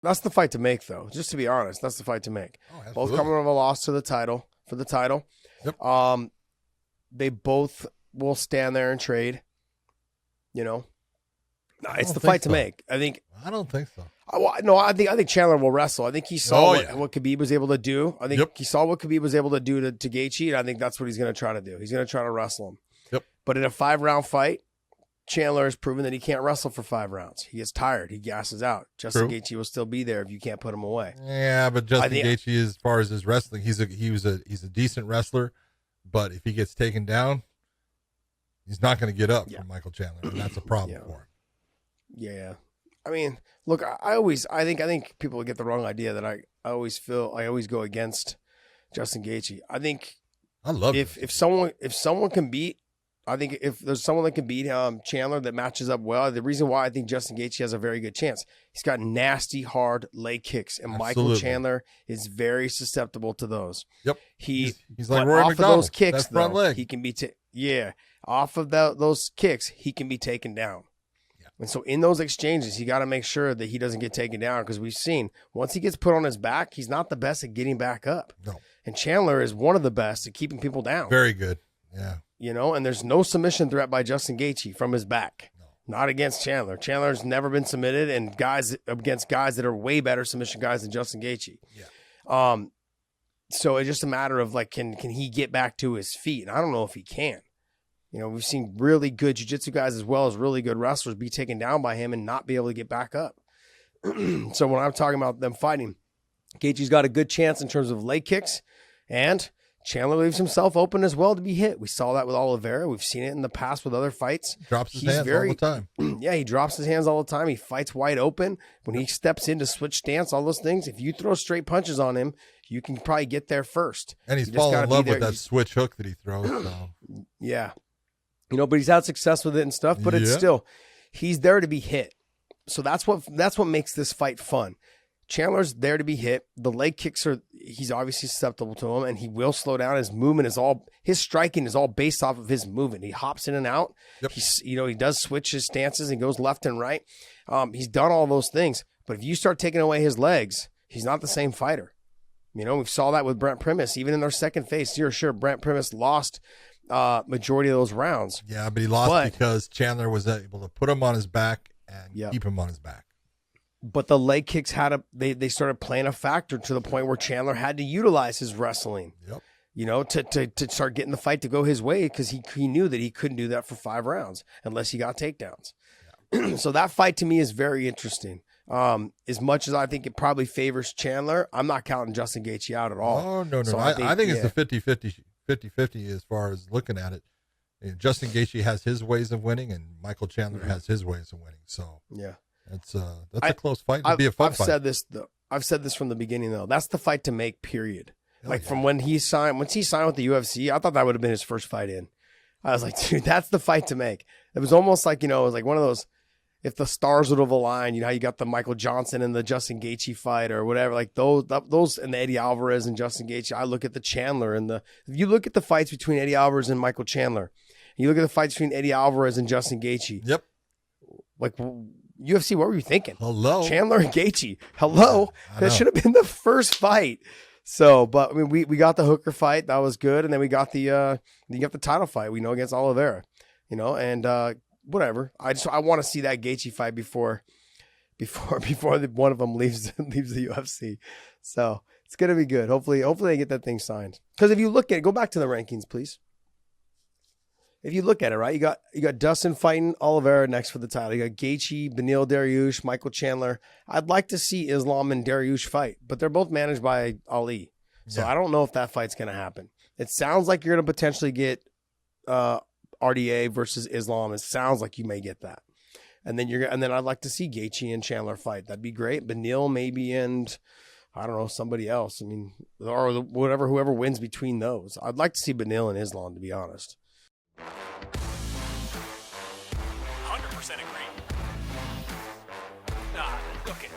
That's the fight to make, though. Just to be honest, that's the fight to make. Oh, both coming with a loss to the title for the title. Yep. They both will stand there and trade. You know, it's the fight to make. I don't think so. I think Chandler will wrestle. I think he saw what Khabib was able to do. I think he saw what Khabib was able to do to Gaethje, and I think that's what he's going to try to do. He's going to try to wrestle him. Yep. But in a 5-round fight, Chandler has proven that he can't wrestle for 5 rounds. He gets tired. He gasses out. Justin Gaethje will still be there if you can't put him away. Yeah, but Justin Gaethje, as far as his wrestling, he's a decent wrestler. But if he gets taken down, he's not going to get up from Michael Chandler, and that's a problem for him. Yeah. I mean, look, I think people get the wrong idea that I always go against Justin Gaethje. I think I love if someone can beat, I think if there's someone that can beat Chandler that matches up well, the reason why I think Justin Gaethje has a very good chance, he's got nasty, hard leg kicks, and Michael Chandler is very susceptible to those. Yep. He's like Rory McDonald. Of those kicks, that front leg. He can be off of those kicks, he can be taken down. Yeah. And so in those exchanges, you got to make sure that he doesn't get taken down, because we've seen once he gets put on his back, he's not the best at getting back up. No. And Chandler is one of the best at keeping people down. Very good. Yeah. You know, and there's no submission threat by Justin Gaethje from his back. No. Not against Chandler. Chandler's never been submitted, and against guys that are way better submission guys than Justin Gaethje. Yeah. So it's just a matter of like, can he get back to his feet? And I don't know if he can. You know, we've seen really good jiu-jitsu guys as well as really good wrestlers be taken down by him and not be able to get back up. So when I'm talking about them fighting, Gaethje's got a good chance in terms of leg kicks, and Chandler leaves himself open as well to be hit. We saw that with Oliveira. We've seen it in the past with other fights. Drops his hands all the time. Yeah, he drops his hands all the time. He fights wide open. When he steps in to switch stance, all those things, if you throw straight punches on him, you can probably get there first. And he's fallen in love with that switch hook that he throws. So. Yeah. You know, but he's had success with it and stuff, but it's still, he's there to be hit. So that's what makes this fight fun. Chandler's there to be hit. The leg kicks he's obviously susceptible to him, and he will slow down. His striking is all based off of his movement. He hops in and out. Yep. He does switch his stances and goes left and right. He's done all those things, but if you start taking away his legs, he's not the same fighter. You know, we saw that with Brent Primus, even in their second phase. You're sure Brent Primus lost majority of those rounds. Yeah, but he lost because Chandler was able to put him on his back and keep him on his back. But the leg kicks they started playing a factor to the point where Chandler had to utilize his wrestling. Yep. You know, to start getting the fight to go his way, because he knew that he couldn't do that for 5 rounds unless he got takedowns. Yeah. So that fight to me is very interesting. As much as I think it probably favors Chandler, I'm not counting Justin Gaethje out at all. Oh, no. So I think it's a 50-50 as far as looking at it. Justin Gaethje has his ways of winning, and Michael Chandler has his ways of winning. So yeah. That's a close fight. It'd be a fun fight. I've said this from the beginning, though. That's the fight to make, period. From when he signed with the UFC, I thought that would have been his first fight in. I was like, dude, that's the fight to make. It was almost like, it was like one of those, if the stars would have aligned, how you got the Michael Johnson and the Justin Gaethje fight or whatever, like those and the Eddie Alvarez and Justin Gaethje. I look at the Chandler if you look at the fights between Eddie Alvarez and Michael Chandler, you look at the fights between Eddie Alvarez and Justin Gaethje. Yep. Like, UFC, what were you thinking? Hello. Chandler and Gaethje. Hello. That should have been the first fight. So, but I mean, we got the Hooker fight. That was good. And then we got the title fight, against Oliveira, and whatever. I want to see that Gaethje fight before one of them leaves the UFC. So it's going to be good. Hopefully they get that thing signed. Because if you look at it, go back to the rankings, please. If you look at it, right, you got Dustin fighting Oliveira next for the title. You got Gaethje, Beneil Dariush, Michael Chandler. I'd like to see Islam and Dariush fight, but they're both managed by Ali. So I don't know if that fight's going to happen. It sounds like you're going to potentially get RDA versus Islam. It sounds like you may get that. And then I'd like to see Gaethje and Chandler fight. That'd be great. Beneil maybe, and I don't know, somebody else. I mean, or whoever wins between those. I'd like to see Beneil and Islam, to be honest. 100% agree. Nah, look it.